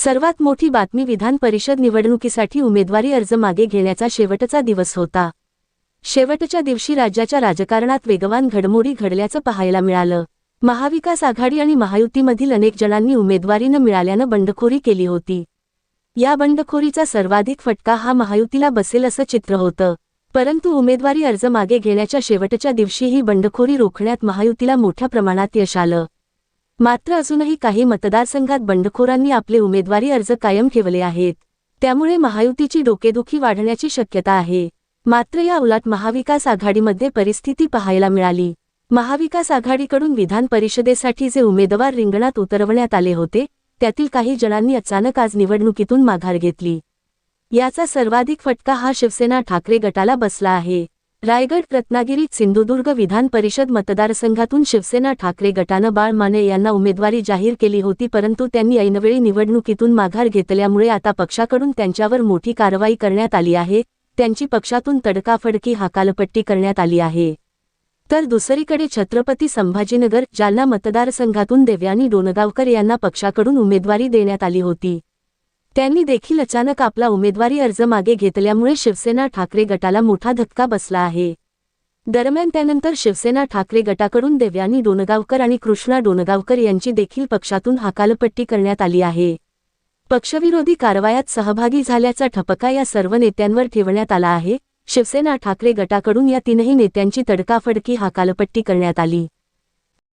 सर्वात मोठी बातमी विधान परिषद निवडणुकीसाठी उमेदवारी अर्ज मागे घेण्याचा शेवटचा दिवस होता। शेवटच्या दिवशी राज्याच्या राजकारणात वेगवान घडामोडी घडल्याचं पाहायला मिळालं। महाविकास आघाडी आणि महायुतीमधील अनेक जणांनी उमेदवारी न मिळाल्यानं बंडखोरी केली होती। या बंडखोरीचा सर्वाधिक फटका हा महायुतीला बसेल असं चित्र होतं। परंतु उमेदवारी अर्ज मागे घेण्याच्या शेवटच्या दिवशी ही बंडखोरी रोखण्यात महायुतीला मोठ्या प्रमाणात यश आलं। मात्र अजूनही काही मतदारसंघात बंडखोरांनी आपले उमेदवारी अर्ज कायम ठेवले आहेत। त्यामुळे महायुतीची डोकेदुखी वाढण्याची शक्यता आहे। मात्र या उलट महाविकास आघाडीमध्ये परिस्थिती पाहायला मिळाली। महाविकास आघाडीकडून विधान परिषदेसाठी जे उमेदवार रिंगणात उतरवण्यात आले होते त्यातील काही जणांनी अचानक आज निवडणुकीतून माघार घेतली। याचा सर्वाधिक फटका हा शिवसेना ठाकरे गटाला बसला आहे। रायगड, रत्नागिरी, सिंधुदुर्ग विधान परिषद मतदारसंघातून शिवसेना ठाकरे गटानं बाळ माने यांना उमेदवारी जाहीर केली होती, परंतु त्यांनी ऐनवेळी निवडणुकीतून माघार घेतल्यामुळे आता पक्षाकडून त्यांच्यावर मोठी कारवाई करण्यात आली आहे। त्यांची पक्षातून तडकाफडकी हकालपट्टी करण्यात आली आहे। तर दुसरीकडे छत्रपती संभाजीनगर, जालना मतदारसंघातून देवयानी डोणगावकर यांना पक्षाकडून उमेदवारी देण्यात आली होती। त्यांनी देखील अचानक आपला उमेदवारी अर्ज मागे घेतल्यामुळे शिवसेना ठाकरे गटाला मोठा धक्का बसला आहे। दरम्यान त्यानंतर शिवसेना ठाकरे गटाकडून देवयानी डोणगावकर आणि कृष्णा डोणगावकर यांची देखील पक्षातून हकालपट्टी करण्यात आली आहे। पक्षविरोधी कारवायात सहभागी झाल्याचा ठपका या सर्व नेत्यांवर ठेवण्यात आला आहे। शिवसेना ठाकरे गटाकडून या तीनही नेत्यांची तडकाफडकी हकालपट्टी करण्यात आली।